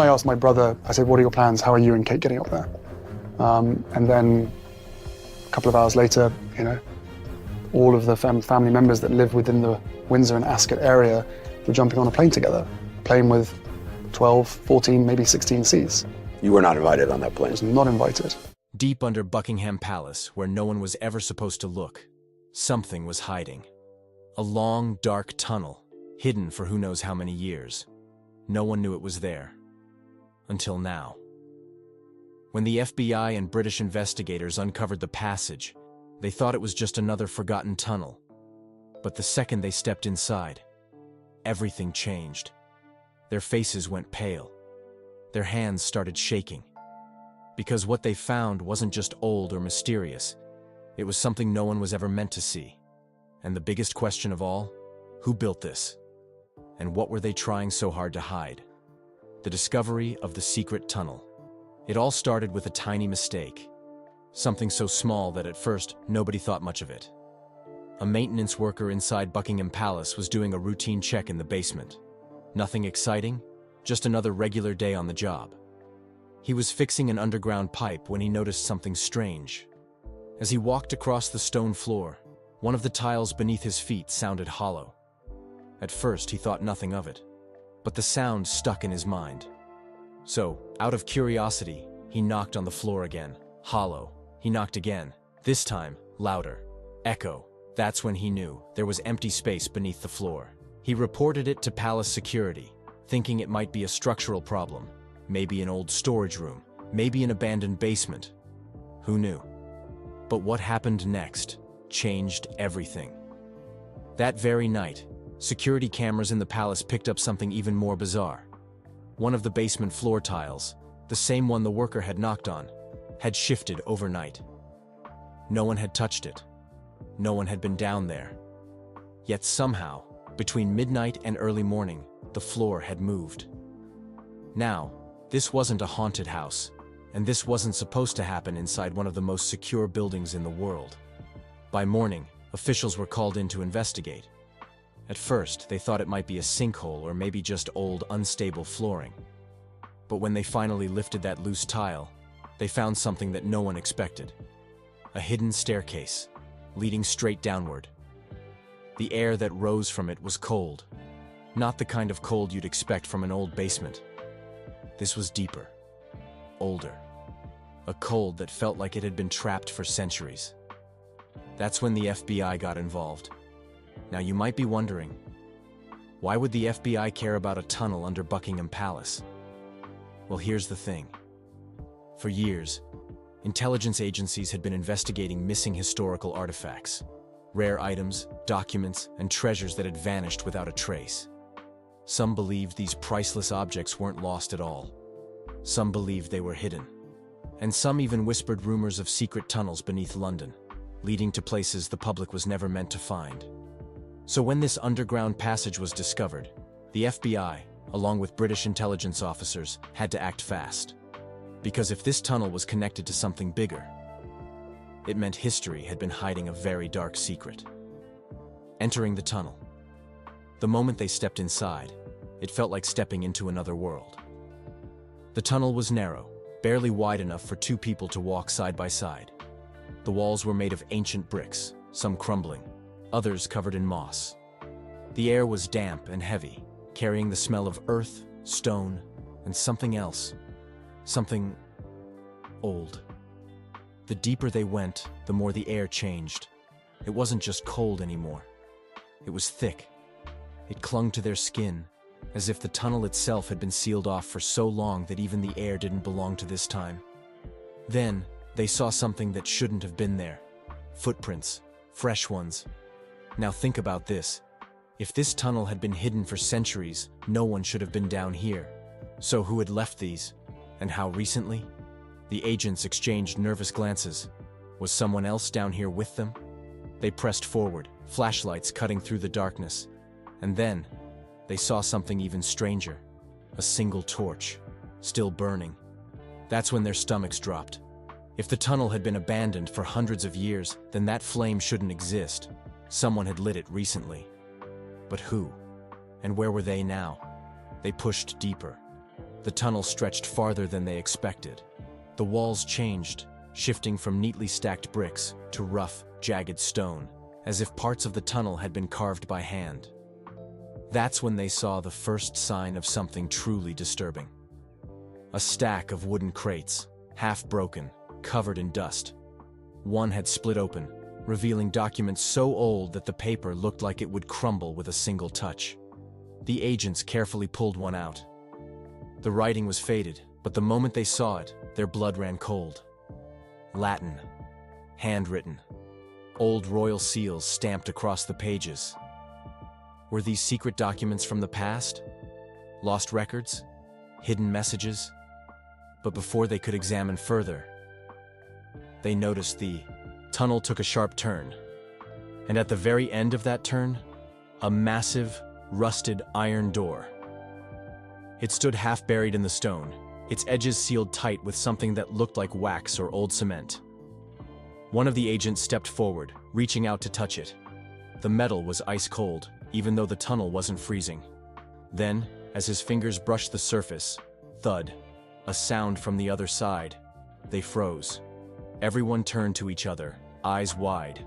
I asked my brother, I said, what are your plans? How are you and Kate getting up there? And then a couple of hours later, all of the family members that live within the Windsor and Ascot area were jumping on a plane together, playing with 12, 14, maybe 16 seats. You were not invited on that plane? I was not invited. Deep under Buckingham Palace, where no one was ever supposed to look, something was hiding. A long, dark tunnel, hidden for who knows how many years. No one knew it was there. Until now. When the FBI and British investigators uncovered the passage, they thought it was just another forgotten tunnel. But the second they stepped inside, everything changed. Their faces went pale. Their hands started shaking. Because what they found wasn't just old or mysterious. It was something no one was ever meant to see. And the biggest question of all, who built this? And what were they trying so hard to hide? The discovery of the secret tunnel. It all started with a tiny mistake. Something so small that at first nobody thought much of it. A maintenance worker inside Buckingham Palace was doing a routine check in the basement. Nothing exciting, just another regular day on the job. He was fixing an underground pipe when he noticed something strange. As he walked across the stone floor, one of the tiles beneath his feet sounded hollow. At first he thought nothing of it, but the sound stuck in his mind. So, out of curiosity, he knocked on the floor again. Hollow. He knocked again. This time, louder. Echo. That's when he knew there was empty space beneath the floor. He reported it to Palace security, thinking it might be a structural problem. Maybe an old storage room. Maybe an abandoned basement. Who knew? But what happened next changed everything. That very night, security cameras in the palace picked up something even more bizarre. One of the basement floor tiles, the same one the worker had knocked on, had shifted overnight. No one had touched it. No one had been down there. Yet somehow, between midnight and early morning, the floor had moved. Now, this wasn't a haunted house, and this wasn't supposed to happen inside one of the most secure buildings in the world. By morning, officials were called in to investigate. At first, they thought it might be a sinkhole or maybe just old, unstable flooring. But when they finally lifted that loose tile, they found something that no one expected. A hidden staircase, leading straight downward. The air that rose from it was cold. Not the kind of cold you'd expect from an old basement. This was deeper, older. A cold that felt like it had been trapped for centuries. That's when the FBI got involved. Now you might be wondering, why would the FBI care about a tunnel under Buckingham Palace? Well, here's the thing. For years, intelligence agencies had been investigating missing historical artifacts, rare items, documents, and treasures that had vanished without a trace. Some believed these priceless objects weren't lost at all. Some believed they were hidden. And some even whispered rumors of secret tunnels beneath London, leading to places the public was never meant to find. So when this underground passage was discovered, the FBI, along with British intelligence officers, had to act fast. Because if this tunnel was connected to something bigger, it meant history had been hiding a very dark secret. Entering the tunnel. The moment they stepped inside, it felt like stepping into another world. The tunnel was narrow, barely wide enough for two people to walk side by side. The walls were made of ancient bricks, some crumbling, others covered in moss. The air was damp and heavy, carrying the smell of earth, stone, and something else. Something old. The deeper they went, the more the air changed. It wasn't just cold anymore. It was thick. It clung to their skin, as if the tunnel itself had been sealed off for so long that even the air didn't belong to this time. Then, they saw something that shouldn't have been there. Footprints, fresh ones. Now think about this. If this tunnel had been hidden for centuries, no one should have been down here. So who had left these? And how recently? The agents exchanged nervous glances. Was someone else down here with them? They pressed forward, flashlights cutting through the darkness. And then, they saw something even stranger. A single torch, still burning. That's when their stomachs dropped. If the tunnel had been abandoned for hundreds of years, then that flame shouldn't exist. Someone had lit it recently. But who? And where were they now? They pushed deeper. The tunnel stretched farther than they expected. The walls changed, shifting from neatly stacked bricks to rough, jagged stone, as if parts of the tunnel had been carved by hand. That's when they saw the first sign of something truly disturbing. A stack of wooden crates, half broken, covered in dust. One had split open, revealing documents so old that the paper looked like it would crumble with a single touch. The agents carefully pulled one out. The writing was faded, but the moment they saw it, their blood ran cold. Latin. Handwritten. Old royal seals stamped across the pages. Were these secret documents from the past? Lost records? Hidden messages? But before they could examine further, they noticed the tunnel took a sharp turn. And at the very end of that turn, a massive, rusted iron door. It stood half buried in the stone, its edges sealed tight with something that looked like wax or old cement. One of the agents stepped forward, reaching out to touch it. The metal was ice cold, even though the tunnel wasn't freezing. Then, as his fingers brushed the surface, thud, a sound from the other side. They froze. Everyone turned to each other, eyes wide.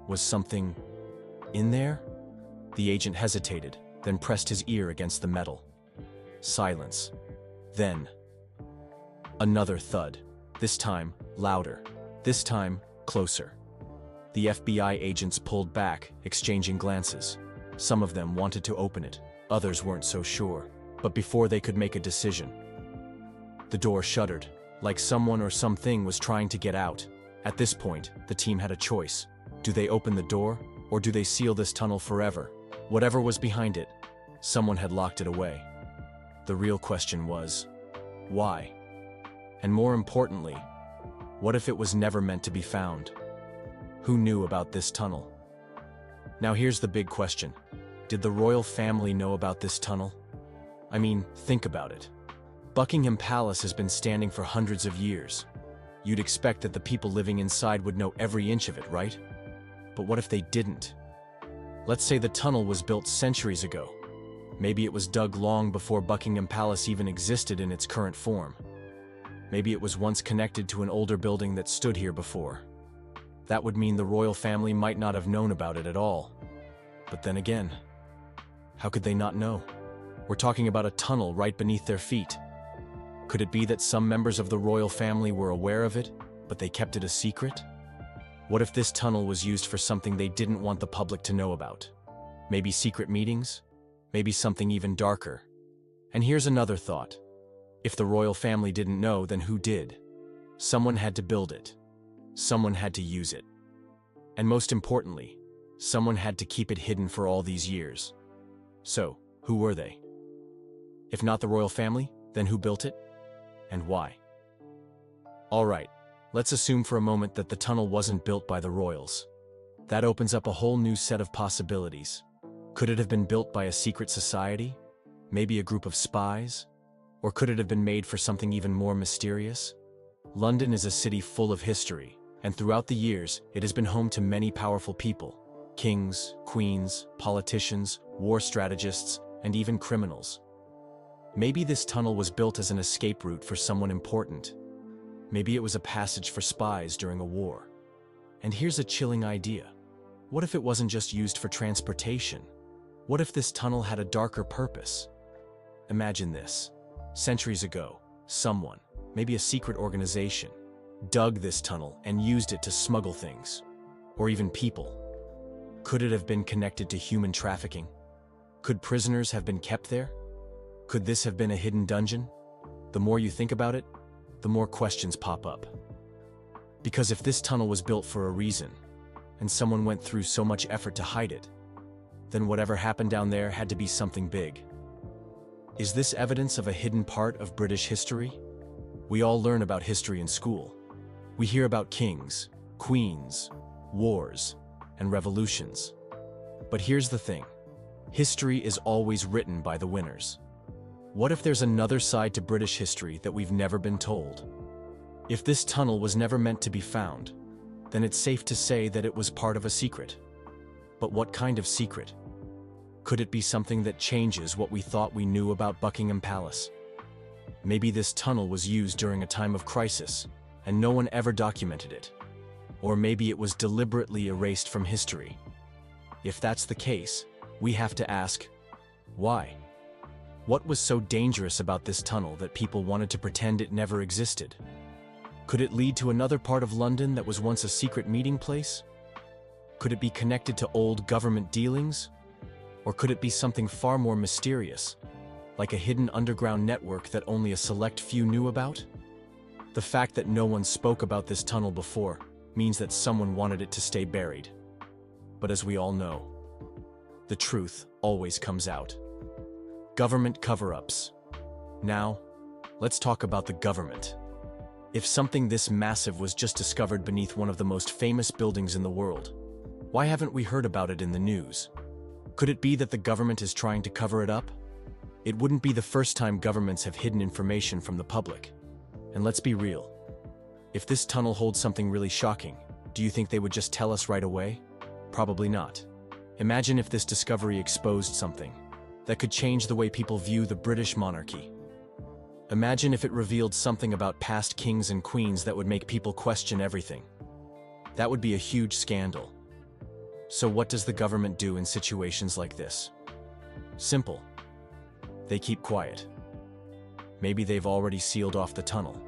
Was something in there? The agent hesitated, then pressed his ear against the metal. Silence. Then, another thud. This time, louder. This time, closer. The FBI agents pulled back, exchanging glances. Some of them wanted to open it, others weren't so sure. But before they could make a decision, the door shuddered, like someone or something was trying to get out. At this point, the team had a choice. Do they open the door, or do they seal this tunnel forever? Whatever was behind it, someone had locked it away. The real question was, why? And more importantly, what if it was never meant to be found? Who knew about this tunnel? Now here's the big question. Did the royal family know about this tunnel? I mean, think about it. Buckingham Palace has been standing for hundreds of years. You'd expect that the people living inside would know every inch of it, right? But what if they didn't? Let's say the tunnel was built centuries ago. Maybe it was dug long before Buckingham Palace even existed in its current form. Maybe it was once connected to an older building that stood here before. That would mean the royal family might not have known about it at all. But then again, how could they not know? We're talking about a tunnel right beneath their feet. Could it be that some members of the royal family were aware of it, but they kept it a secret? What if this tunnel was used for something they didn't want the public to know about? Maybe secret meetings? Maybe something even darker? And here's another thought. If the royal family didn't know, then who did? Someone had to build it. Someone had to use it. And most importantly, someone had to keep it hidden for all these years. So, who were they? If not the royal family, then who built it? And why? All right, let's assume for a moment that the tunnel wasn't built by the royals. That opens up a whole new set of possibilities. Could it have been built by a secret society? Maybe a group of spies? Or could it have been made for something even more mysterious? London is a city full of history, and throughout the years, it has been home to many powerful people. Kings, queens, politicians, war strategists, and even criminals. Maybe this tunnel was built as an escape route for someone important. Maybe it was a passage for spies during a war. And here's a chilling idea. What if it wasn't just used for transportation? What if this tunnel had a darker purpose? Imagine this. Centuries ago, someone, maybe a secret organization, dug this tunnel and used it to smuggle things. Or even people. Could it have been connected to human trafficking? Could prisoners have been kept there? Could this have been a hidden dungeon? The more you think about it, the more questions pop up. Because if this tunnel was built for a reason, and someone went through so much effort to hide it, then whatever happened down there had to be something big. Is this evidence of a hidden part of British history? We all learn about history in school. We hear about kings, queens, wars, and revolutions. But here's the thing. History is always written by the winners. What if there's another side to British history that we've never been told? If this tunnel was never meant to be found, then it's safe to say that it was part of a secret. But what kind of secret? Could it be something that changes what we thought we knew about Buckingham Palace? Maybe this tunnel was used during a time of crisis, and no one ever documented it. Or maybe it was deliberately erased from history. If that's the case, we have to ask, why? What was so dangerous about this tunnel that people wanted to pretend it never existed? Could it lead to another part of London that was once a secret meeting place? Could it be connected to old government dealings? Or could it be something far more mysterious, like a hidden underground network that only a select few knew about? The fact that no one spoke about this tunnel before means that someone wanted it to stay buried. But as we all know, the truth always comes out. Government cover-ups. Now, let's talk about the government. If something this massive was just discovered beneath one of the most famous buildings in the world, why haven't we heard about it in the news? Could it be that the government is trying to cover it up? It wouldn't be the first time governments have hidden information from the public. And let's be real. If this tunnel holds something really shocking, do you think they would just tell us right away? Probably not. Imagine if this discovery exposed something that could change the way people view the British monarchy. Imagine if it revealed something about past kings and queens that would make people question everything. That would be a huge scandal. So what does the government do in situations like this? Simple. They keep quiet. Maybe they've already sealed off the tunnel.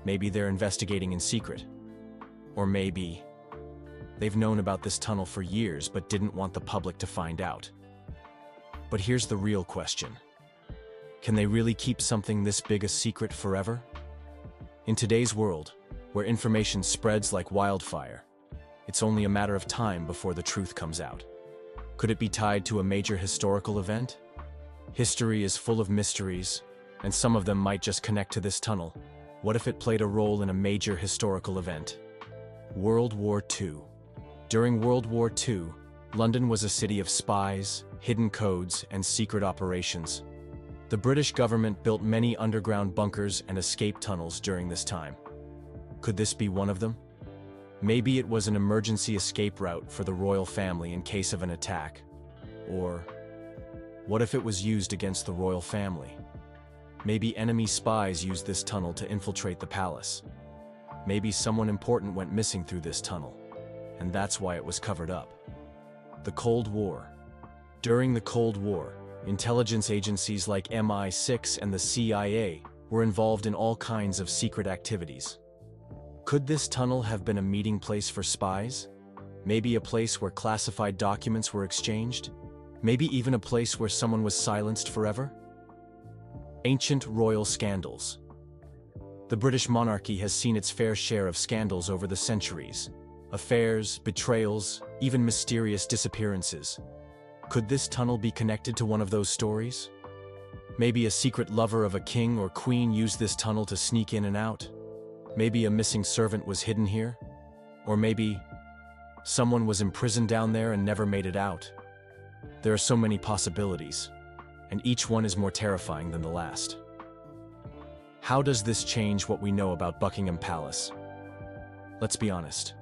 Maybe they're investigating in secret. Or maybe they've known about this tunnel for years but didn't want the public to find out. But here's the real question. Can they really keep something this big a secret forever? In today's world, where information spreads like wildfire, it's only a matter of time before the truth comes out. Could it be tied to a major historical event? History is full of mysteries, and some of them might just connect to this tunnel. What if it played a role in a major historical event? World War II. During World War II, London was a city of spies, hidden codes, and secret operations. The British government built many underground bunkers and escape tunnels during this time. Could this be one of them? Maybe it was an emergency escape route for the royal family in case of an attack. Or what if it was used against the royal family? Maybe enemy spies used this tunnel to infiltrate the palace. Maybe someone important went missing through this tunnel, and that's why it was covered up. The Cold War. During the Cold War, intelligence agencies like MI6 and the CIA were involved in all kinds of secret activities. Could this tunnel have been a meeting place for spies? Maybe a place where classified documents were exchanged? Maybe even a place where someone was silenced forever? Ancient royal scandals. The British monarchy has seen its fair share of scandals over the centuries. Affairs, betrayals, even mysterious disappearances. Could this tunnel be connected to one of those stories? Maybe a secret lover of a king or queen used this tunnel to sneak in and out. Maybe a missing servant was hidden here. Or maybe someone was imprisoned down there and never made it out. There are so many possibilities, and each one is more terrifying than the last. How does this change what we know about Buckingham Palace? Let's be honest.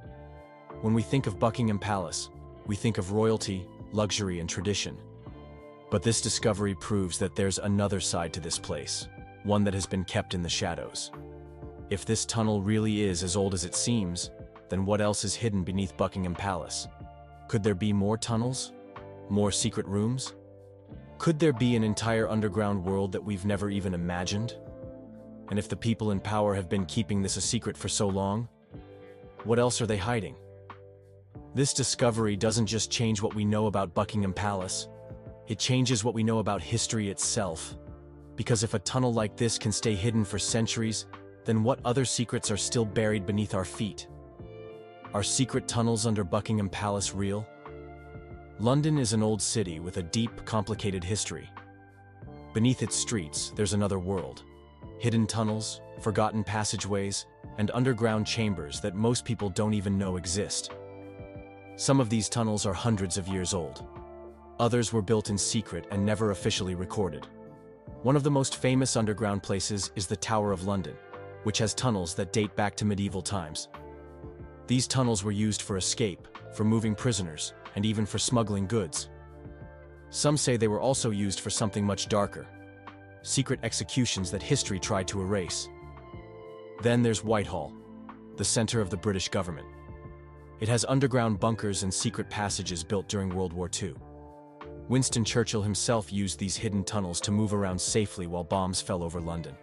When we think of Buckingham Palace, we think of royalty, luxury, and tradition. But this discovery proves that there's another side to this place, one that has been kept in the shadows. If this tunnel really is as old as it seems, then what else is hidden beneath Buckingham Palace? Could there be more tunnels? More secret rooms? Could there be an entire underground world that we've never even imagined? And if the people in power have been keeping this a secret for so long, what else are they hiding? This discovery doesn't just change what we know about Buckingham Palace, it changes what we know about history itself. Because if a tunnel like this can stay hidden for centuries, then what other secrets are still buried beneath our feet? Are secret tunnels under Buckingham Palace real? London is an old city with a deep, complicated history. Beneath its streets, there's another world. Hidden tunnels, forgotten passageways, and underground chambers that most people don't even know exist. Some of these tunnels are hundreds of years old. Others were built in secret and never officially recorded. One of the most famous underground places is the Tower of London, which has tunnels that date back to medieval times. These tunnels were used for escape, for moving prisoners, and even for smuggling goods. Some say they were also used for something much darker. secret executions that history tried to erase. Then there's Whitehall, the center of the British government. It has underground bunkers and secret passages built during World War II. Winston Churchill himself used these hidden tunnels to move around safely while bombs fell over London.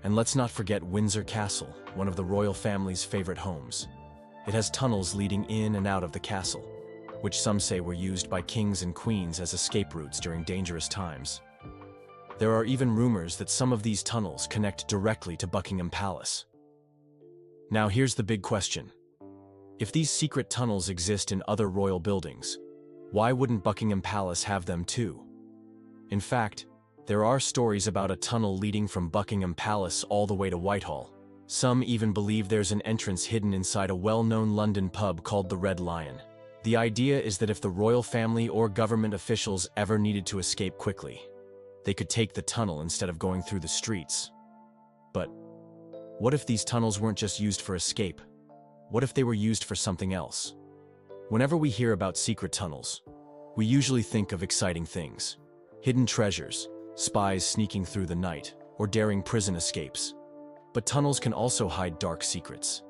And let's not forget Windsor Castle, one of the royal family's favorite homes. It has tunnels leading in and out of the castle, which some say were used by kings and queens as escape routes during dangerous times. There are even rumors that some of these tunnels connect directly to Buckingham Palace. Now here's the big question. If these secret tunnels exist in other royal buildings, why wouldn't Buckingham Palace have them too? In fact, there are stories about a tunnel leading from Buckingham Palace all the way to Whitehall. Some even believe there's an entrance hidden inside a well-known London pub called the Red Lion. The idea is that if the royal family or government officials ever needed to escape quickly, they could take the tunnel instead of going through the streets. But what if these tunnels weren't just used for escape? What if they were used for something else? Whenever we hear about secret tunnels, we usually think of exciting things. Hidden treasures, spies sneaking through the night, or daring prison escapes. But tunnels can also hide dark secrets.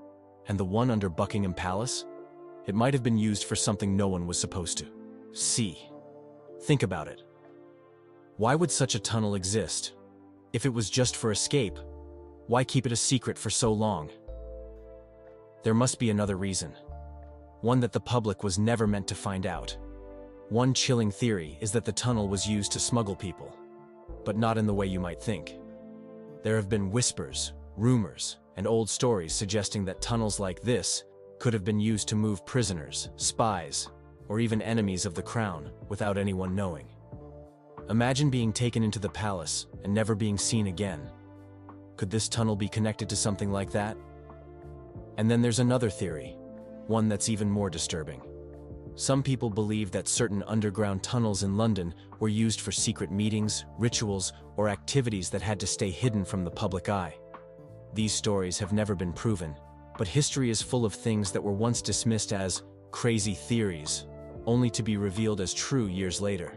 And the one under Buckingham Palace? It might have been used for something no one was supposed to see. Think about it. Why would such a tunnel exist? If it was just for escape, why keep it a secret for so long? There must be another reason. One that the public was never meant to find out. One chilling theory is that the tunnel was used to smuggle people, but not in the way you might think. There have been whispers, rumors, and old stories suggesting that tunnels like this could have been used to move prisoners, spies, or even enemies of the crown without anyone knowing. Imagine being taken into the palace and never being seen again. Could this tunnel be connected to something like that? And then there's another theory, one that's even more disturbing. Some people believe that certain underground tunnels in London were used for secret meetings, rituals, or activities that had to stay hidden from the public eye. These stories have never been proven, but history is full of things that were once dismissed as crazy theories, only to be revealed as true years later.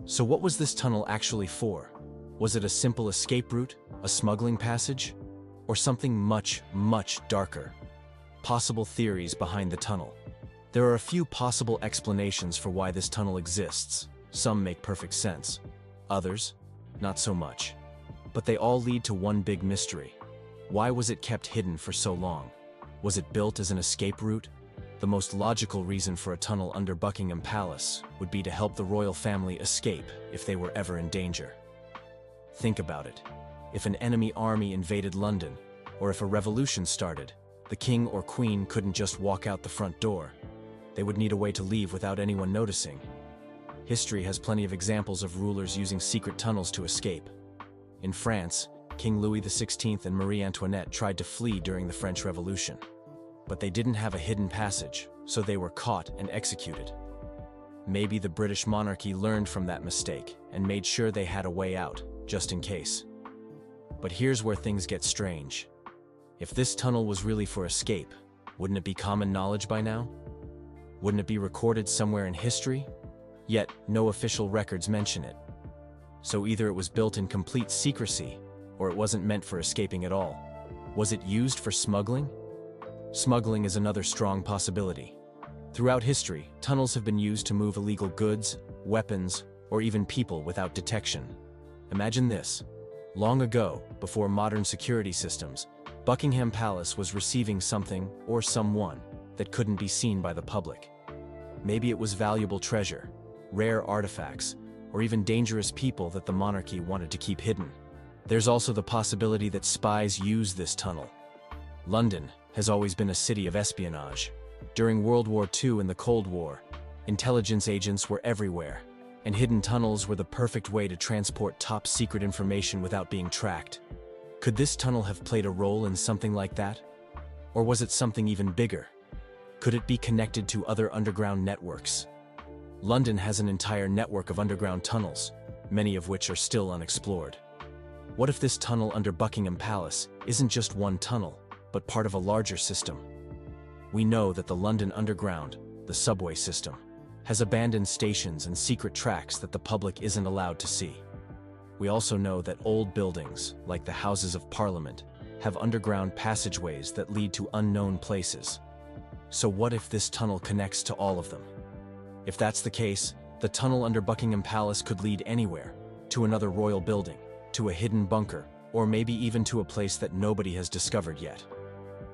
So what was this tunnel actually for? Was it a simple escape route, a smuggling passage, or something much, much darker? Possible theories behind the tunnel. There are a few possible explanations for why this tunnel exists. Some make perfect sense. Others, not so much. But they all lead to one big mystery. Why was it kept hidden for so long? Was it built as an escape route? The most logical reason for a tunnel under Buckingham Palace would be to help the royal family escape if they were ever in danger. Think about it. If an enemy army invaded London, or if a revolution started, the king or queen couldn't just walk out the front door. They would need a way to leave without anyone noticing. History has plenty of examples of rulers using secret tunnels to escape. In France, King Louis XVI and Marie Antoinette tried to flee during the French Revolution. But they didn't have a hidden passage, so they were caught and executed. Maybe the British monarchy learned from that mistake and made sure they had a way out, just in case. But here's where things get strange. If this tunnel was really for escape, wouldn't it be common knowledge by now? Wouldn't it be recorded somewhere in history? Yet, no official records mention it. So either it was built in complete secrecy, or it wasn't meant for escaping at all. Was it used for smuggling? Smuggling is another strong possibility. Throughout history, tunnels have been used to move illegal goods, weapons, or even people without detection. Imagine this. Long ago, before modern security systems, Buckingham Palace was receiving something or someone that couldn't be seen by the public. Maybe it was valuable treasure, rare artifacts, or even dangerous people that the monarchy wanted to keep hidden. There's also the possibility that spies used this tunnel. London has always been a city of espionage. During World War II and the Cold War, intelligence agents were everywhere, and hidden tunnels were the perfect way to transport top-secret information without being tracked. Could this tunnel have played a role in something like that? Or was it something even bigger? Could it be connected to other underground networks? London has an entire network of underground tunnels, many of which are still unexplored. What if this tunnel under Buckingham Palace isn't just one tunnel, but part of a larger system? We know that the London Underground, the subway system, has abandoned stations and secret tracks that the public isn't allowed to see. We also know that old buildings, like the Houses of Parliament, have underground passageways that lead to unknown places. So what if this tunnel connects to all of them? If that's the case, the tunnel under Buckingham Palace could lead anywhere, to another royal building, to a hidden bunker, or maybe even to a place that nobody has discovered yet.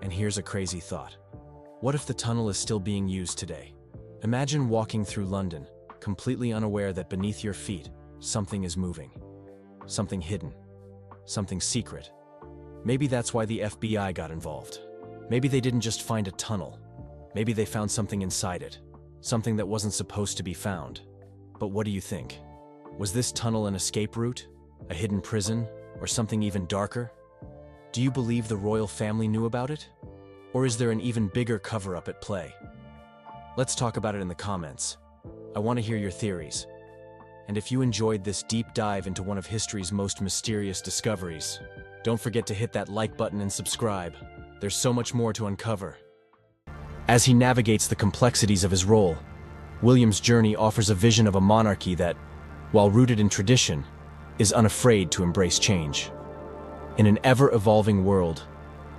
And here's a crazy thought. What if the tunnel is still being used today? Imagine walking through London, completely unaware that beneath your feet, something is moving. Something hidden. Something secret. Maybe that's why the FBI got involved. Maybe they didn't just find a tunnel. Maybe they found something inside it. Something that wasn't supposed to be found. But what do you think? Was this tunnel an escape route? A hidden prison? Or something even darker? Do you believe the royal family knew about it? Or is there an even bigger cover-up at play? Let's talk about it in the comments. I want to hear your theories. And if you enjoyed this deep dive into one of history's most mysterious discoveries, don't forget to hit that like button and subscribe. There's so much more to uncover. As he navigates the complexities of his role, William's journey offers a vision of a monarchy that, while rooted in tradition, is unafraid to embrace change. In an ever-evolving world,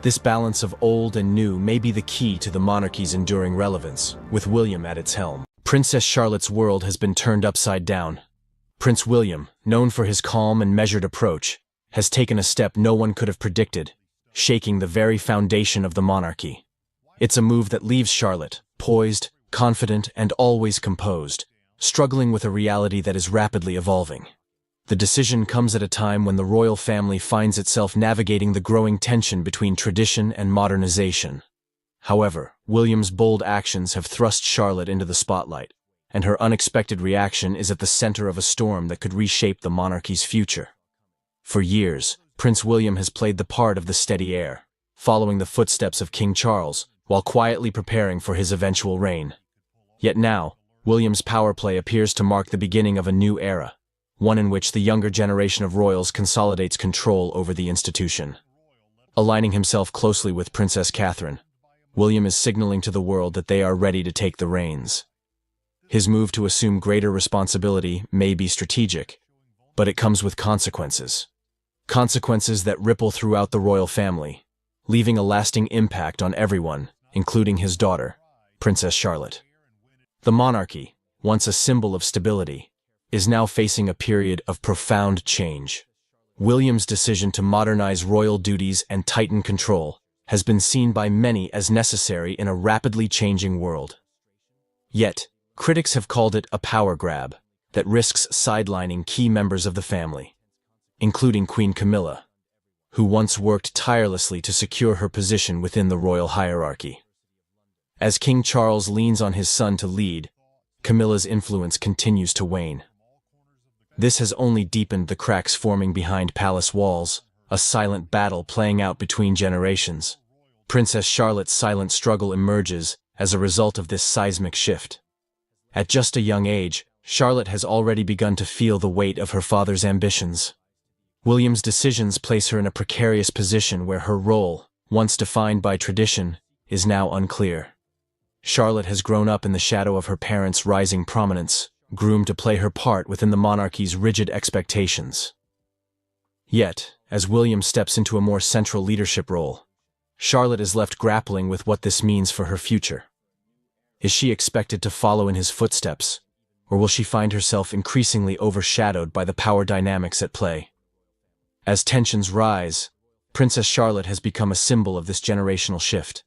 this balance of old and new may be the key to the monarchy's enduring relevance, with William at its helm. Princess Charlotte's world has been turned upside down. Prince William, known for his calm and measured approach, has taken a step no one could have predicted, shaking the very foundation of the monarchy. It's a move that leaves Charlotte, poised, confident, and always composed, struggling with a reality that is rapidly evolving. The decision comes at a time when the royal family finds itself navigating the growing tension between tradition and modernization. However, William's bold actions have thrust Charlotte into the spotlight, and her unexpected reaction is at the center of a storm that could reshape the monarchy's future. For years, Prince William has played the part of the steady heir, following the footsteps of King Charles, while quietly preparing for his eventual reign. Yet now, William's power play appears to mark the beginning of a new era, one in which the younger generation of royals consolidates control over the institution. Aligning himself closely with Princess Catherine, William is signaling to the world that they are ready to take the reins. His move to assume greater responsibility may be strategic, but it comes with consequences. Consequences that ripple throughout the royal family, leaving a lasting impact on everyone, including his daughter, Princess Charlotte. The monarchy, once a symbol of stability, is now facing a period of profound change. William's decision to modernize royal duties and tighten control has been seen by many as necessary in a rapidly changing world. Yet, critics have called it a power grab that risks sidelining key members of the family, including Queen Camilla, who once worked tirelessly to secure her position within the royal hierarchy. As King Charles leans on his son to lead, Camilla's influence continues to wane. This has only deepened the cracks forming behind palace walls, a silent battle playing out between generations. Princess Charlotte's silent struggle emerges as a result of this seismic shift. At just a young age, Charlotte has already begun to feel the weight of her father's ambitions. William's decisions place her in a precarious position where her role, once defined by tradition, is now unclear. Charlotte has grown up in the shadow of her parents' rising prominence, groomed to play her part within the monarchy's rigid expectations. Yet, as William steps into a more central leadership role, Charlotte is left grappling with what this means for her future. Is she expected to follow in his footsteps, or will she find herself increasingly overshadowed by the power dynamics at play? As tensions rise, Princess Charlotte has become a symbol of this generational shift.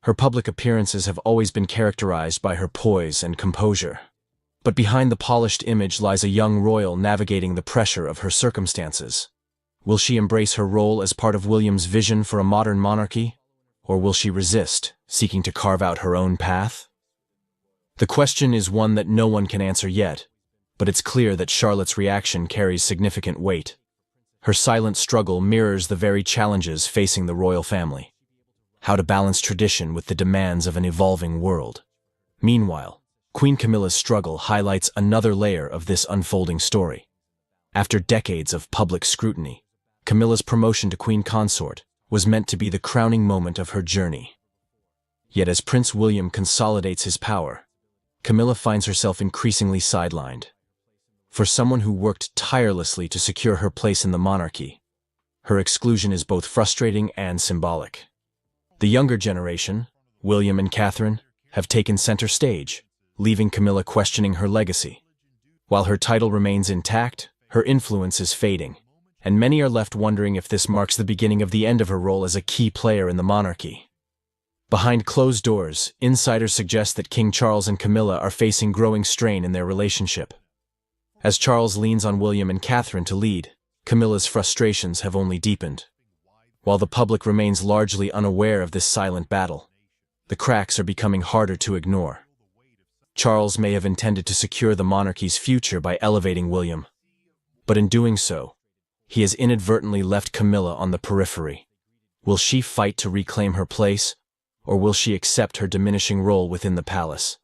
Her public appearances have always been characterized by her poise and composure. But behind the polished image lies a young royal navigating the pressure of her circumstances. Will she embrace her role as part of William's vision for a modern monarchy? Or will she resist, seeking to carve out her own path? The question is one that no one can answer yet, but it's clear that Charlotte's reaction carries significant weight. Her silent struggle mirrors the very challenges facing the royal family. How to balance tradition with the demands of an evolving world. Meanwhile, Queen Camilla's struggle highlights another layer of this unfolding story. After decades of public scrutiny, Camilla's promotion to Queen Consort was meant to be the crowning moment of her journey. Yet as Prince William consolidates his power, Camilla finds herself increasingly sidelined. For someone who worked tirelessly to secure her place in the monarchy, her exclusion is both frustrating and symbolic. The younger generation, William and Catherine, have taken center stage, leaving Camilla questioning her legacy. While her title remains intact, her influence is fading, and many are left wondering if this marks the beginning of the end of her role as a key player in the monarchy. Behind closed doors, insiders suggest that King Charles and Camilla are facing growing strain in their relationship. As Charles leans on William and Catherine to lead, Camilla's frustrations have only deepened. While the public remains largely unaware of this silent battle, the cracks are becoming harder to ignore. Charles may have intended to secure the monarchy's future by elevating William, but in doing so, he has inadvertently left Camilla on the periphery. Will she fight to reclaim her place, or will she accept her diminishing role within the palace?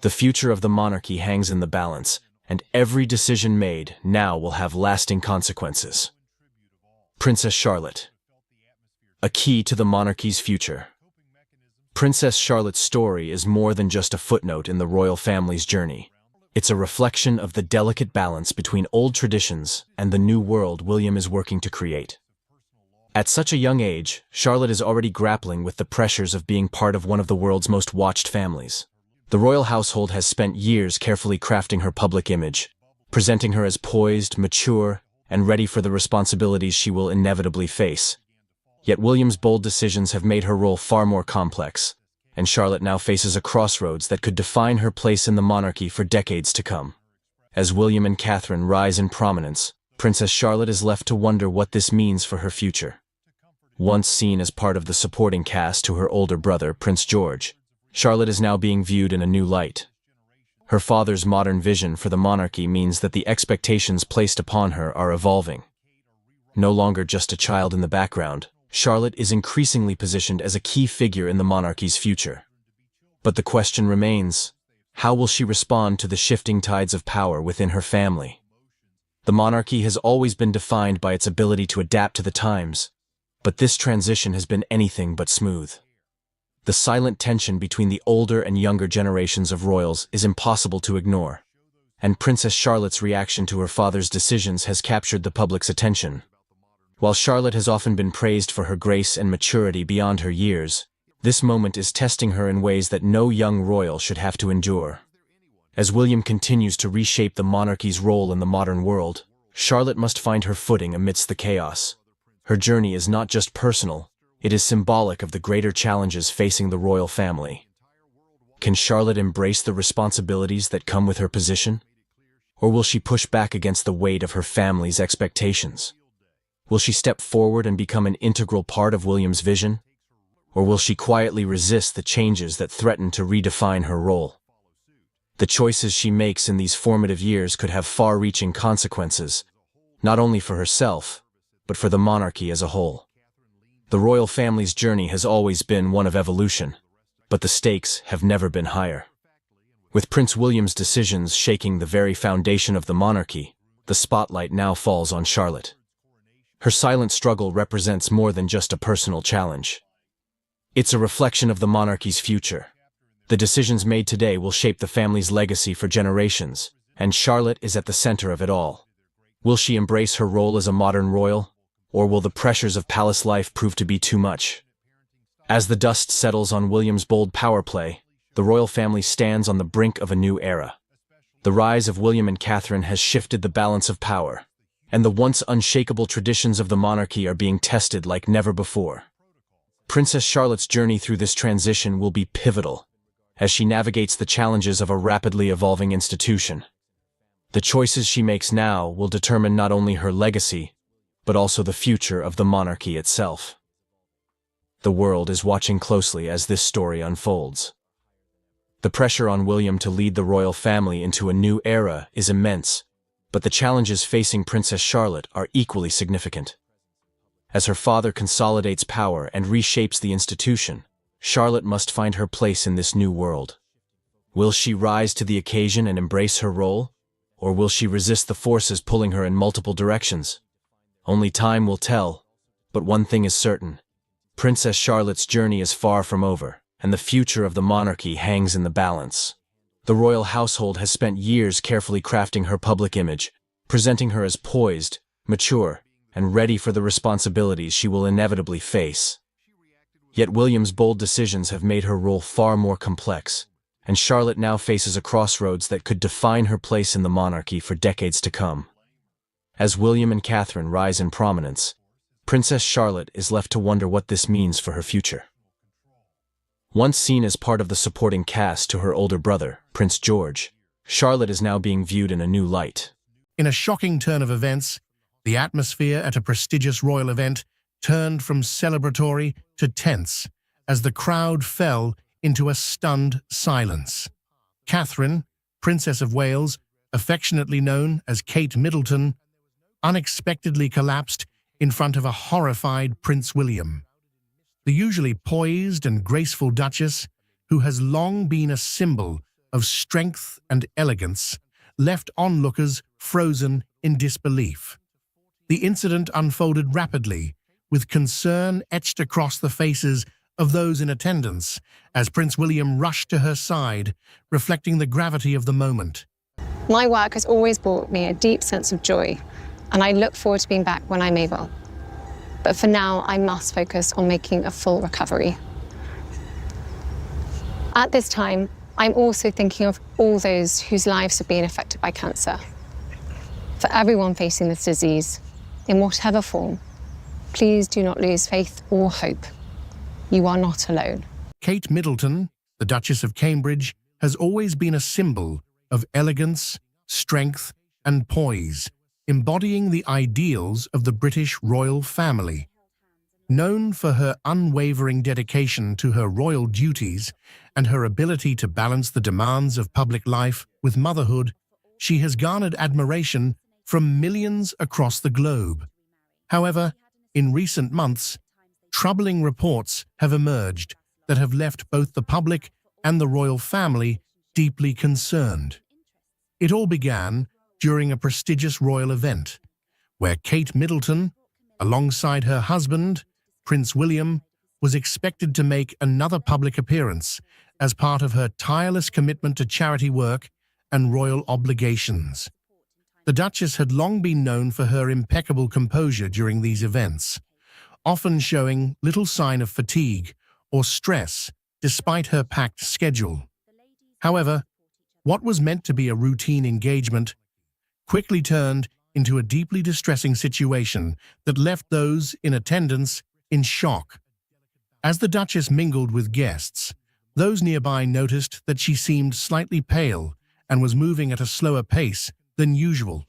The future of the monarchy hangs in the balance, and every decision made now will have lasting consequences. Princess Charlotte, a key to the monarchy's future. Princess Charlotte's story is more than just a footnote in the royal family's journey. It's a reflection of the delicate balance between old traditions and the new world William is working to create. At such a young age, Charlotte is already grappling with the pressures of being part of one of the world's most watched families. The royal household has spent years carefully crafting her public image, presenting her as poised, mature, and ready for the responsibilities she will inevitably face. Yet William's bold decisions have made her role far more complex, and Charlotte now faces a crossroads that could define her place in the monarchy for decades to come. As William and Catherine rise in prominence, Princess Charlotte is left to wonder what this means for her future. Once seen as part of the supporting cast to her older brother, Prince George, Charlotte is now being viewed in a new light. Her father's modern vision for the monarchy means that the expectations placed upon her are evolving. No longer just a child in the background, Charlotte is increasingly positioned as a key figure in the monarchy's future. But the question remains, how will she respond to the shifting tides of power within her family? The monarchy has always been defined by its ability to adapt to the times, but this transition has been anything but smooth. The silent tension between the older and younger generations of royals is impossible to ignore, and Princess Charlotte's reaction to her father's decisions has captured the public's attention. While Charlotte has often been praised for her grace and maturity beyond her years, this moment is testing her in ways that no young royal should have to endure. As William continues to reshape the monarchy's role in the modern world, Charlotte must find her footing amidst the chaos. Her journey is not just personal, it is symbolic of the greater challenges facing the royal family. Can Charlotte embrace the responsibilities that come with her position? Or will she push back against the weight of her family's expectations? Will she step forward and become an integral part of William's vision? Or will she quietly resist the changes that threaten to redefine her role? The choices she makes in these formative years could have far-reaching consequences, not only for herself, but for the monarchy as a whole. The royal family's journey has always been one of evolution, but the stakes have never been higher. With Prince William's decisions shaking the very foundation of the monarchy, the spotlight now falls on Charlotte. Her silent struggle represents more than just a personal challenge. It's a reflection of the monarchy's future. The decisions made today will shape the family's legacy for generations, and Charlotte is at the center of it all. Will she embrace her role as a modern royal, or will the pressures of palace life prove to be too much? As the dust settles on William's bold power play, the royal family stands on the brink of a new era. The rise of William and Catherine has shifted the balance of power, and the once unshakable traditions of the monarchy are being tested like never before. Princess Charlotte's journey through this transition will be pivotal, as she navigates the challenges of a rapidly evolving institution. The choices she makes now will determine not only her legacy, but also the future of the monarchy itself. The world is watching closely as this story unfolds. The pressure on William to lead the royal family into a new era is immense, but the challenges facing Princess Charlotte are equally significant. As her father consolidates power and reshapes the institution, Charlotte must find her place in this new world. Will she rise to the occasion and embrace her role, or will she resist the forces pulling her in multiple directions? Only time will tell, but one thing is certain. Princess Charlotte's journey is far from over, and the future of the monarchy hangs in the balance. The royal household has spent years carefully crafting her public image, presenting her as poised, mature, and ready for the responsibilities she will inevitably face. Yet William's bold decisions have made her role far more complex, and Charlotte now faces a crossroads that could define her place in the monarchy for decades to come. As William and Catherine rise in prominence, Princess Charlotte is left to wonder what this means for her future. Once seen as part of the supporting cast to her older brother, Prince George, Charlotte is now being viewed in a new light. In a shocking turn of events, the atmosphere at a prestigious royal event turned from celebratory to tense as the crowd fell into a stunned silence. Catherine, Princess of Wales, affectionately known as Kate Middleton, unexpectedly collapsed in front of a horrified Prince William. The usually poised and graceful Duchess, who has long been a symbol of strength and elegance, left onlookers frozen in disbelief. The incident unfolded rapidly, with concern etched across the faces of those in attendance as Prince William rushed to her side, reflecting the gravity of the moment. My work has always brought me a deep sense of joy, and I look forward to being back when I'm able. But for now, I must focus on making a full recovery. At this time, I'm also thinking of all those whose lives have been affected by cancer. For everyone facing this disease, in whatever form, please do not lose faith or hope. You are not alone. Kate Middleton, the Duchess of Cambridge, has always been a symbol of elegance, strength, and poise, embodying the ideals of the British royal family. Known for her unwavering dedication to her royal duties and her ability to balance the demands of public life with motherhood, she has garnered admiration from millions across the globe. However, in recent months, troubling reports have emerged that have left both the public and the royal family deeply concerned. It all began during a prestigious royal event, where Kate Middleton, alongside her husband, Prince William, was expected to make another public appearance as part of her tireless commitment to charity work and royal obligations. The Duchess had long been known for her impeccable composure during these events, often showing little sign of fatigue or stress despite her packed schedule. However, what was meant to be a routine engagement quickly turned into a deeply distressing situation that left those in attendance in shock. As the Duchess mingled with guests, those nearby noticed that she seemed slightly pale and was moving at a slower pace than usual.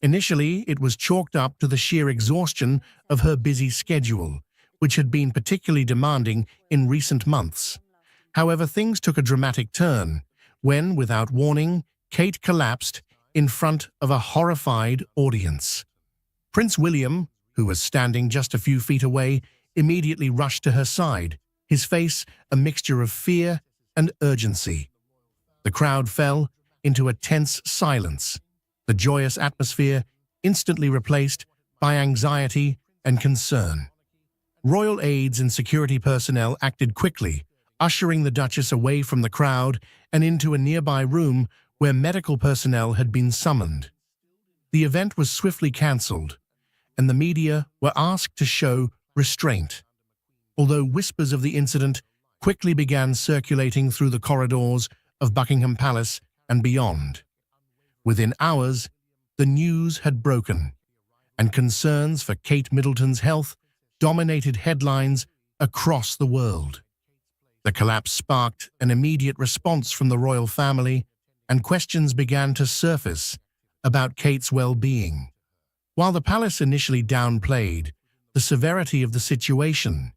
Initially, it was chalked up to the sheer exhaustion of her busy schedule, which had been particularly demanding in recent months. However, things took a dramatic turn when, without warning, Kate collapsed in front of a horrified audience. Prince William, who was standing just a few feet away, immediately rushed to her side, his face a mixture of fear and urgency. The crowd fell into a tense silence, the joyous atmosphere instantly replaced by anxiety and concern. Royal aides and security personnel acted quickly, ushering the Duchess away from the crowd and into a nearby room where medical personnel had been summoned. The event was swiftly cancelled, and the media were asked to show restraint, although whispers of the incident quickly began circulating through the corridors of Buckingham Palace and beyond. Within hours, the news had broken, and concerns for Kate Middleton's health dominated headlines across the world. The collapse sparked an immediate response from the royal family, and questions began to surface about Kate's well-being. While the palace initially downplayed the severity of the situation,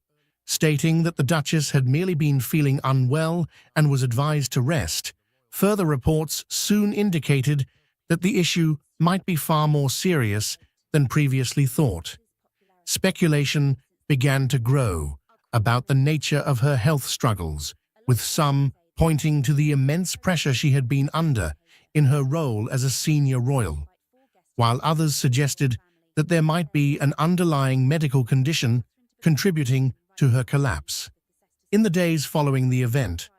stating that the Duchess had merely been feeling unwell and was advised to rest, further reports soon indicated that the issue might be far more serious than previously thought. Speculation began to grow about the nature of her health struggles, with some pointing to the immense pressure she had been under in her role as a senior royal, while others suggested that there might be an underlying medical condition contributing to her collapse. In the days following the event,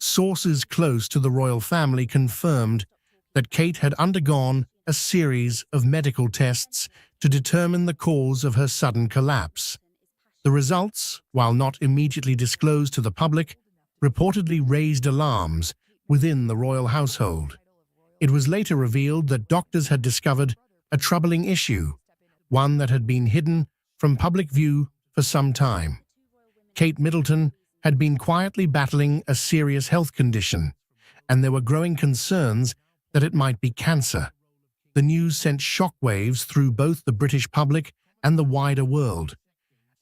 sources close to the royal family confirmed that Kate had undergone a series of medical tests to determine the cause of her sudden collapse. The results, while not immediately disclosed to the public, reportedly raised alarms within the royal household. It was later revealed that doctors had discovered a troubling issue, one that had been hidden from public view for some time. Kate Middleton had been quietly battling a serious health condition, and there were growing concerns that it might be cancer. The news sent shockwaves through both the British public and the wider world,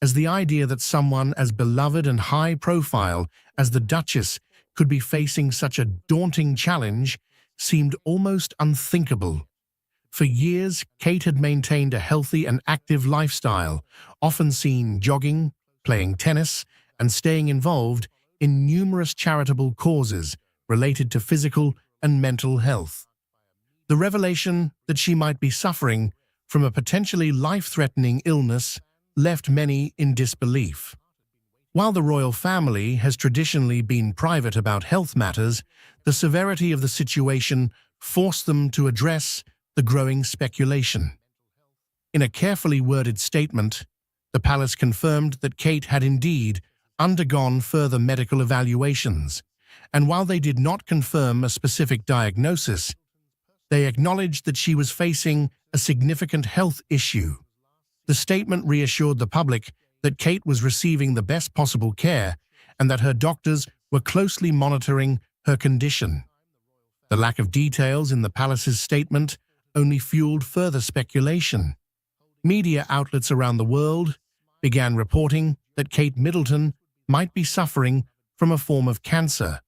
as the idea that someone as beloved and high-profile as the Duchess could be facing such a daunting challenge seemed almost unthinkable. For years, Kate had maintained a healthy and active lifestyle, often seen jogging, playing tennis, and staying involved in numerous charitable causes related to physical and mental health. The revelation that she might be suffering from a potentially life-threatening illness left many in disbelief. While the royal family has traditionally been private about health matters, the severity of the situation forced them to address the growing speculation. In a carefully worded statement, the palace confirmed that Kate had indeed undergone further medical evaluations, and while they did not confirm a specific diagnosis, they acknowledged that she was facing a significant health issue. The statement reassured the public that Kate was receiving the best possible care and that her doctors were closely monitoring her condition. The lack of details in the palace's statement only fueled further speculation. Media outlets around the world began reporting that Kate Middleton might be suffering from a form of cancer,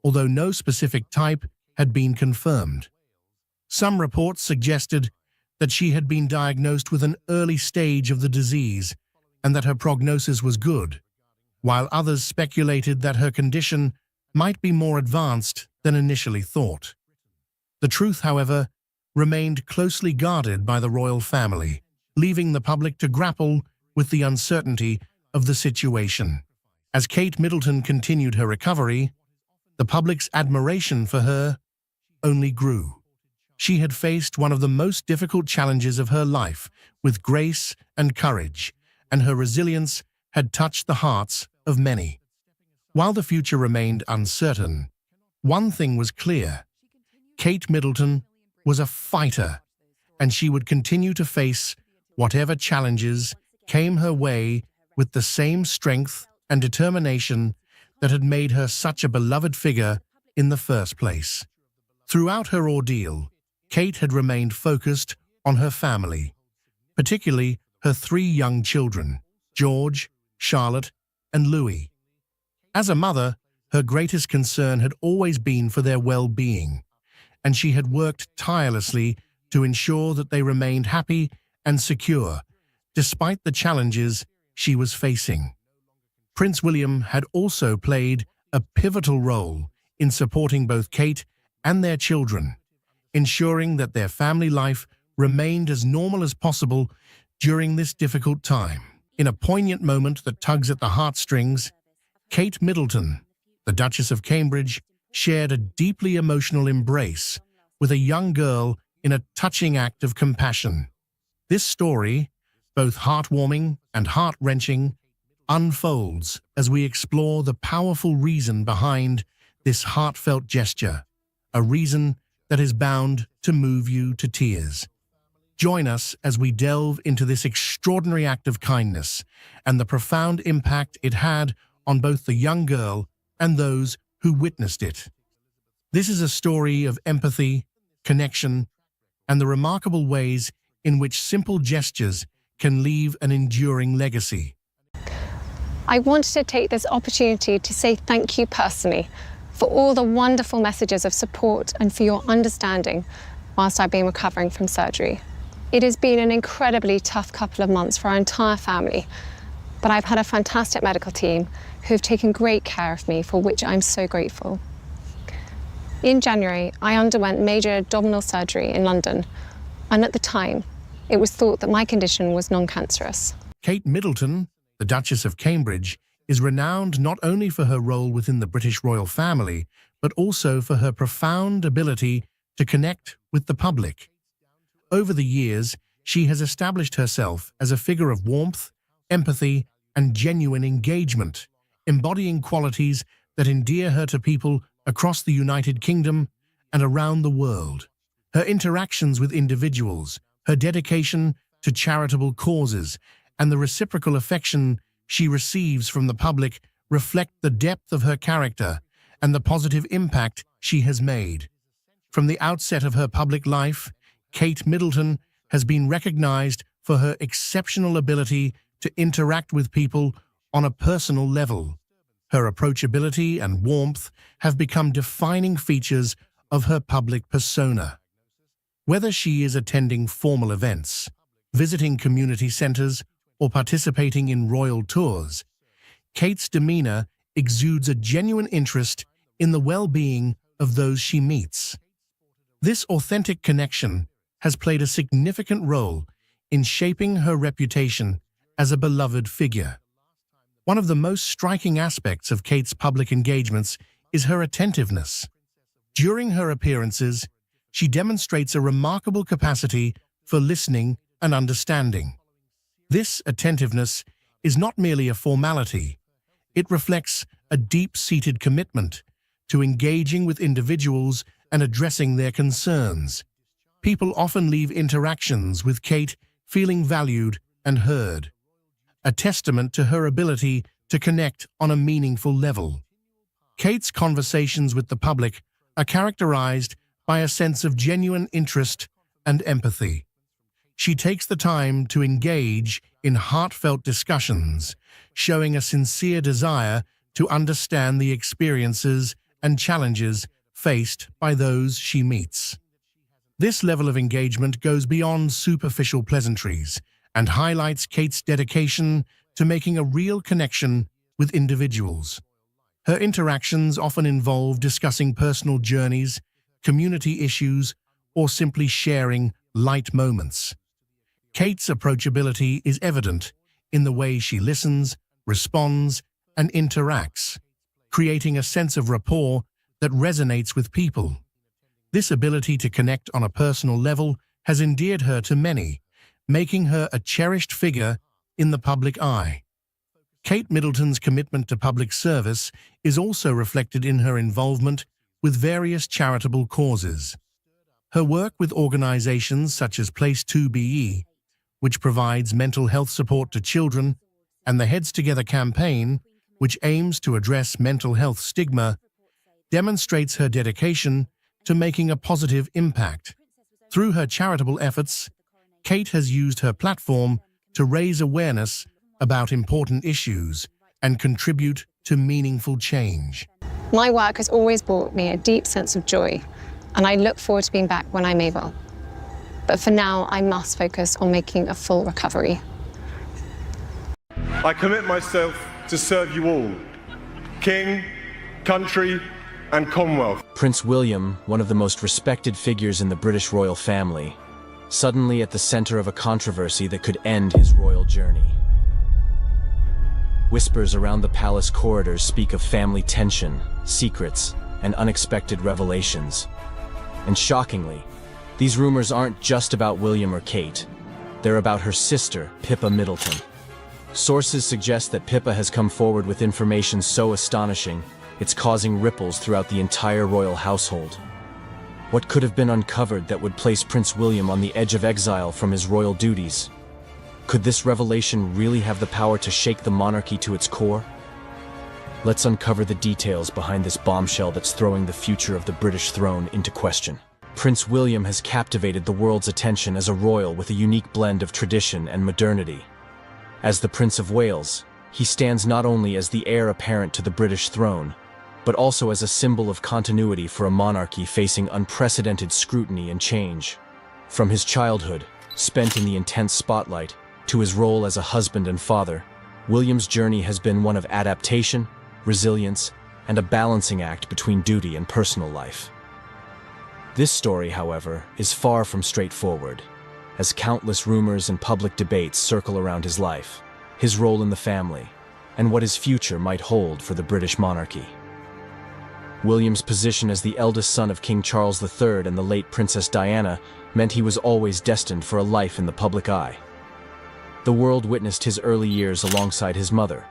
although no specific type had been confirmed. Some reports suggested that she had been diagnosed with an early stage of the disease and that her prognosis was good, while others speculated that her condition might be more advanced than initially thought. The truth, however, remained closely guarded by the royal family, leaving the public to grapple with the uncertainty of the situation. As Kate Middleton continued her recovery, the public's admiration for her only grew. She had faced one of the most difficult challenges of her life with grace and courage, and her resilience had touched the hearts of many. While the future remained uncertain, one thing was clear: Kate Middleton was a fighter, and she would continue to face whatever challenges came her way with the same strength and determination that had made her such a beloved figure in the first place. Throughout her ordeal, Kate had remained focused on her family, particularly her 3 young children, George, Charlotte, and Louis. As a mother, her greatest concern had always been for their well-being, and she had worked tirelessly to ensure that they remained happy and secure, despite the challenges she was facing. Prince William had also played a pivotal role in supporting both Kate and their children, ensuring that their family life remained as normal as possible during this difficult time. In a poignant moment that tugs at the heartstrings, Kate Middleton, the Duchess of Cambridge, shared a deeply emotional embrace with a young girl in a touching act of compassion. This story, both heartwarming and heart-wrenching, unfolds as we explore the powerful reason behind this heartfelt gesture, a reason that is bound to move you to tears. Join us as we delve into this extraordinary act of kindness and the profound impact it had on both the young girl and those who witnessed it. This is a story of empathy, connection, and the remarkable ways in which simple gestures can leave an enduring legacy. I wanted to take this opportunity to say thank you personally for all the wonderful messages of support and for your understanding whilst I've been recovering from surgery. It has been an incredibly tough couple of months for our entire family, but I've had a fantastic medical team who have taken great care of me, for which I'm so grateful. In January, I underwent major abdominal surgery in London, and at the time, it was thought that my condition was non-cancerous. Kate Middleton, the Duchess of Cambridge, is renowned not only for her role within the British royal family, but also for her profound ability to connect with the public. Over the years, she has established herself as a figure of warmth, empathy, and genuine engagement, embodying qualities that endear her to people across the United Kingdom and around the world. Her interactions with individuals, her dedication to charitable causes, and the reciprocal affection she receives from the public reflect the depth of her character and the positive impact she has made. From the outset of her public life, Kate Middleton has been recognized for her exceptional ability to interact with people on a personal level. Her approachability and warmth have become defining features of her public persona. Whether she is attending formal events, visiting community centers, or participating in royal tours, Kate's demeanor exudes a genuine interest in the well-being of those she meets. This authentic connection has played a significant role in shaping her reputation as a beloved figure. One of the most striking aspects of Kate's public engagements is her attentiveness. During her appearances, she demonstrates a remarkable capacity for listening and understanding. This attentiveness is not merely a formality. It reflects a deep-seated commitment to engaging with individuals and addressing their concerns. People often leave interactions with Kate feeling valued and heard, a testament to her ability to connect on a meaningful level. Kate's conversations with the public are characterized by a sense of genuine interest and empathy. She takes the time to engage in heartfelt discussions, showing a sincere desire to understand the experiences and challenges faced by those she meets. This level of engagement goes beyond superficial pleasantries and highlights Kate's dedication to making a real connection with individuals. Her interactions often involve discussing personal journeys, community issues, or simply sharing light moments. Kate's approachability is evident in the way she listens, responds, and interacts, creating a sense of rapport that resonates with people. This ability to connect on a personal level has endeared her to many, making her a cherished figure in the public eye. Kate Middleton's commitment to public service is also reflected in her involvement with various charitable causes. Her work with organizations such as Place 2BE, which provides mental health support to children, and the Heads Together campaign, which aims to address mental health stigma, demonstrates her dedication to making a positive impact. Through her charitable efforts, Kate has used her platform to raise awareness about important issues and contribute to meaningful change. My work has always brought me a deep sense of joy, and I look forward to being back when I'm able. But for now, I must focus on making a full recovery. I commit myself to serve you all, King, country, and Commonwealth. Prince William, one of the most respected figures in the British royal family, suddenly at the center of a controversy that could end his royal journey. Whispers around the palace corridors speak of family tension, secrets, and unexpected revelations. And shockingly, these rumors aren't just about William or Kate. They're about her sister, Pippa Middleton. Sources suggest that Pippa has come forward with information so astonishing, it's causing ripples throughout the entire royal household. What could have been uncovered that would place Prince William on the edge of exile from his royal duties? Could this revelation really have the power to shake the monarchy to its core? Let's uncover the details behind this bombshell that's throwing the future of the British throne into question. Prince William has captivated the world's attention as a royal with a unique blend of tradition and modernity. As the Prince of Wales, he stands not only as the heir apparent to the British throne, but also as a symbol of continuity for a monarchy facing unprecedented scrutiny and change. From his childhood, spent in the intense spotlight, to his role as a husband and father, William's journey has been one of adaptation, resilience, and a balancing act between duty and personal life. This story, however, is far from straightforward, as countless rumors and public debates circle around his life, his role in the family, and what his future might hold for the British monarchy. William's position as the eldest son of King Charles III and the late Princess Diana meant he was always destined for a life in the public eye. The world witnessed his early years alongside his mother,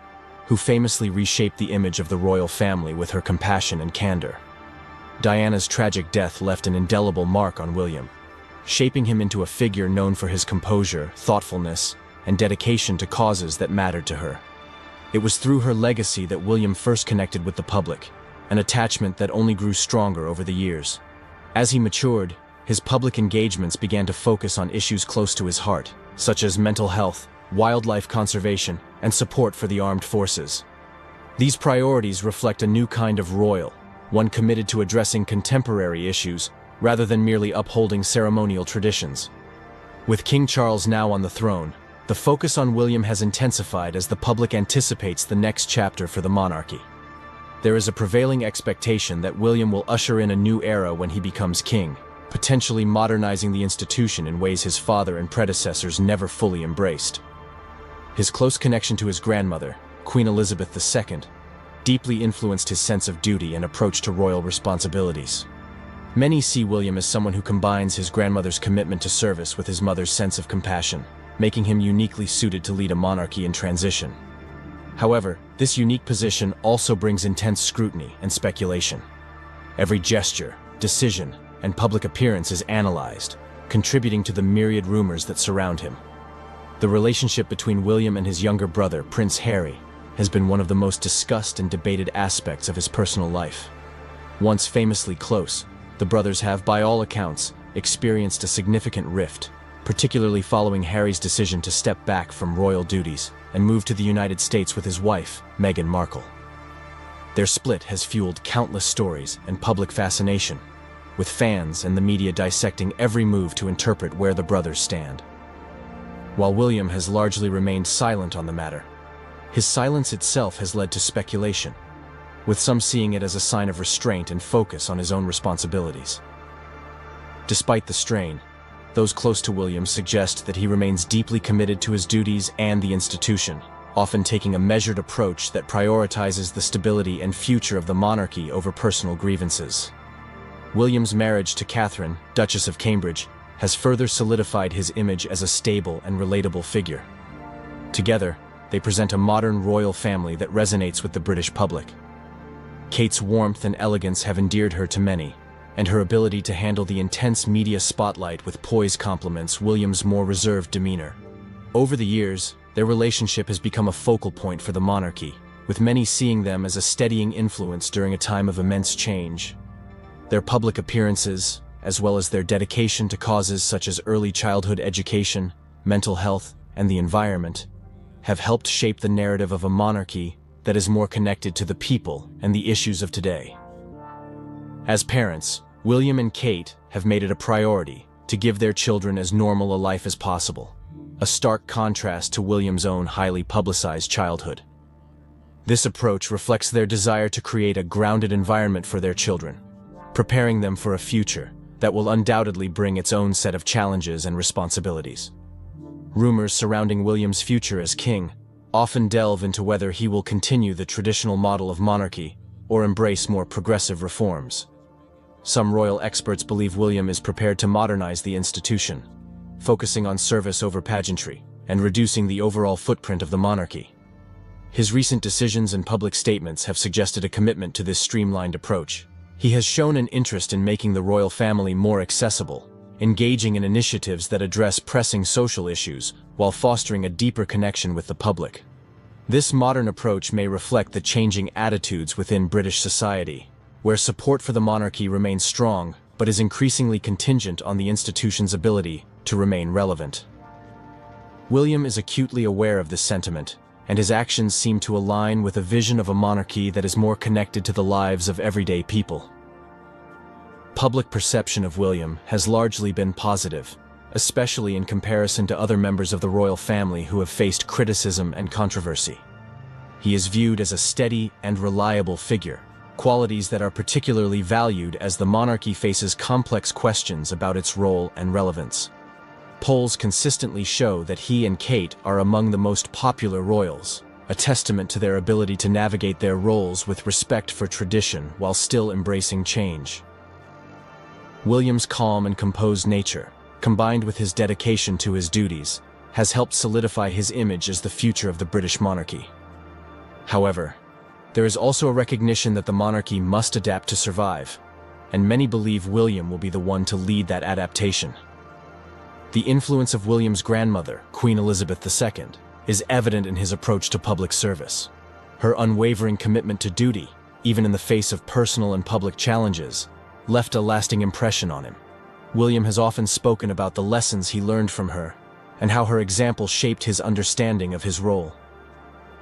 who famously reshaped the image of the royal family with her compassion and candor. Diana's tragic death left an indelible mark on William, shaping him into a figure known for his composure, thoughtfulness, and dedication to causes that mattered to her. It was through her legacy that William first connected with the public, an attachment that only grew stronger over the years. As he matured, his public engagements began to focus on issues close to his heart, such as mental health, wildlife conservation, and support for the armed forces. These priorities reflect a new kind of royal, one committed to addressing contemporary issues rather than merely upholding ceremonial traditions. With King Charles now on the throne, the focus on William has intensified as the public anticipates the next chapter for the monarchy. There is a prevailing expectation that William will usher in a new era when he becomes king, potentially modernizing the institution in ways his father and predecessors never fully embraced. His close connection to his grandmother, Queen Elizabeth II, deeply influenced his sense of duty and approach to royal responsibilities. Many see William as someone who combines his grandmother's commitment to service with his mother's sense of compassion, making him uniquely suited to lead a monarchy in transition. However, this unique position also brings intense scrutiny and speculation. Every gesture, decision, and public appearance is analyzed, contributing to the myriad rumors that surround him. The relationship between William and his younger brother, Prince Harry, has been one of the most discussed and debated aspects of his personal life. Once famously close, the brothers have, by all accounts, experienced a significant rift, particularly following Harry's decision to step back from royal duties and move to the United States with his wife, Meghan Markle. Their split has fueled countless stories and public fascination, with fans and the media dissecting every move to interpret where the brothers stand. While William has largely remained silent on the matter, his silence itself has led to speculation, with some seeing it as a sign of restraint and focus on his own responsibilities. Despite the strain, those close to William suggest that he remains deeply committed to his duties and the institution, often taking a measured approach that prioritizes the stability and future of the monarchy over personal grievances. William's marriage to Catherine, Duchess of Cambridge, has further solidified his image as a stable and relatable figure. Together, they present a modern royal family that resonates with the British public. Kate's warmth and elegance have endeared her to many, and her ability to handle the intense media spotlight with poise complements William's more reserved demeanor. Over the years, their relationship has become a focal point for the monarchy, with many seeing them as a steadying influence during a time of immense change. Their public appearances, as well as their dedication to causes such as early childhood education, mental health, and the environment, have helped shape the narrative of a monarchy that is more connected to the people and the issues of today. As parents, William and Kate have made it a priority to give their children as normal a life as possible, a stark contrast to William's own highly publicized childhood. This approach reflects their desire to create a grounded environment for their children, preparing them for a future that will undoubtedly bring its own set of challenges and responsibilities. Rumors surrounding William's future as king often delve into whether he will continue the traditional model of monarchy or embrace more progressive reforms. Some royal experts believe William is prepared to modernize the institution, focusing on service over pageantry and reducing the overall footprint of the monarchy. His recent decisions and public statements have suggested a commitment to this streamlined approach. He has shown an interest in making the royal family more accessible, engaging in initiatives that address pressing social issues while fostering a deeper connection with the public. This modern approach may reflect the changing attitudes within British society, where support for the monarchy remains strong but is increasingly contingent on the institution's ability to remain relevant. William is acutely aware of this sentiment, and his actions seem to align with a vision of a monarchy that is more connected to the lives of everyday people. Public perception of William has largely been positive, especially in comparison to other members of the royal family who have faced criticism and controversy. He is viewed as a steady and reliable figure, qualities that are particularly valued as the monarchy faces complex questions about its role and relevance. Polls consistently show that he and Kate are among the most popular royals, a testament to their ability to navigate their roles with respect for tradition while still embracing change. William's calm and composed nature, combined with his dedication to his duties, has helped solidify his image as the future of the British monarchy. However, there is also a recognition that the monarchy must adapt to survive, and many believe William will be the one to lead that adaptation. The influence of William's grandmother, Queen Elizabeth II, is evident in his approach to public service. Her unwavering commitment to duty, even in the face of personal and public challenges, left a lasting impression on him. William has often spoken about the lessons he learned from her and how her example shaped his understanding of his role.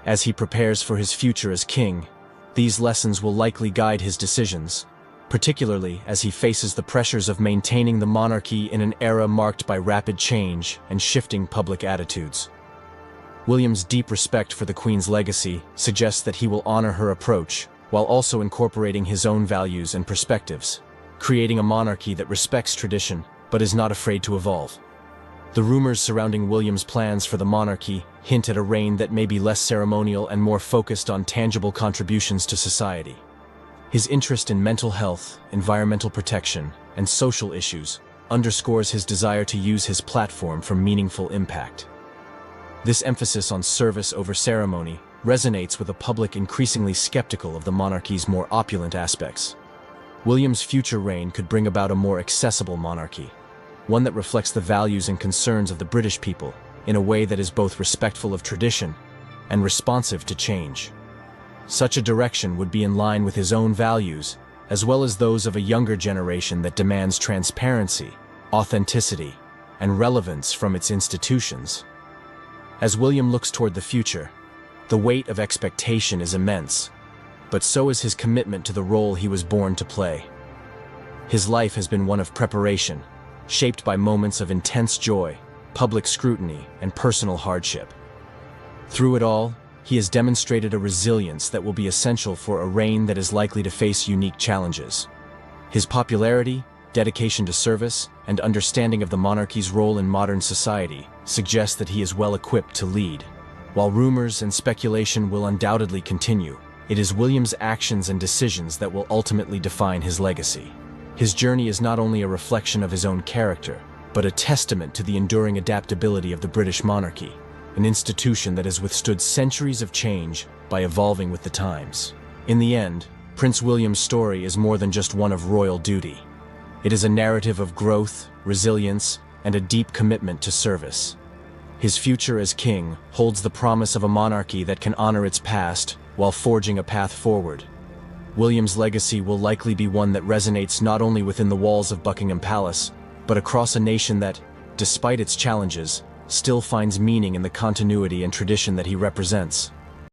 As he prepares for his future as king, these lessons will likely guide his decisions, particularly as he faces the pressures of maintaining the monarchy in an era marked by rapid change and shifting public attitudes. William's deep respect for the Queen's legacy suggests that he will honor her approach while also incorporating his own values and perspectives, creating a monarchy that respects tradition but is not afraid to evolve. The rumors surrounding William's plans for the monarchy hint at a reign that may be less ceremonial and more focused on tangible contributions to society. His interest in mental health, environmental protection, and social issues underscores his desire to use his platform for meaningful impact. This emphasis on service over ceremony resonates with a public increasingly skeptical of the monarchy's more opulent aspects. William's future reign could bring about a more accessible monarchy, one that reflects the values and concerns of the British people in a way that is both respectful of tradition and responsive to change. Such a direction would be in line with his own values, as well as those of a younger generation that demands transparency, authenticity, and relevance from its institutions. As William looks toward the future, the weight of expectation is immense, but so is his commitment to the role he was born to play. His life has been one of preparation, shaped by moments of intense joy, public scrutiny, and personal hardship. Through it all, he has demonstrated a resilience that will be essential for a reign that is likely to face unique challenges. His popularity, dedication to service, and understanding of the monarchy's role in modern society suggest that he is well equipped to lead. While rumors and speculation will undoubtedly continue, it is William's actions and decisions that will ultimately define his legacy. His journey is not only a reflection of his own character, but a testament to the enduring adaptability of the British monarchy, an institution that has withstood centuries of change by evolving with the times. In the end, Prince William's story is more than just one of royal duty. It is a narrative of growth, resilience, and a deep commitment to service. His future as king holds the promise of a monarchy that can honor its past while forging a path forward. William's legacy will likely be one that resonates not only within the walls of Buckingham Palace, but across a nation that, despite its challenges, still finds meaning in the continuity and tradition that he represents.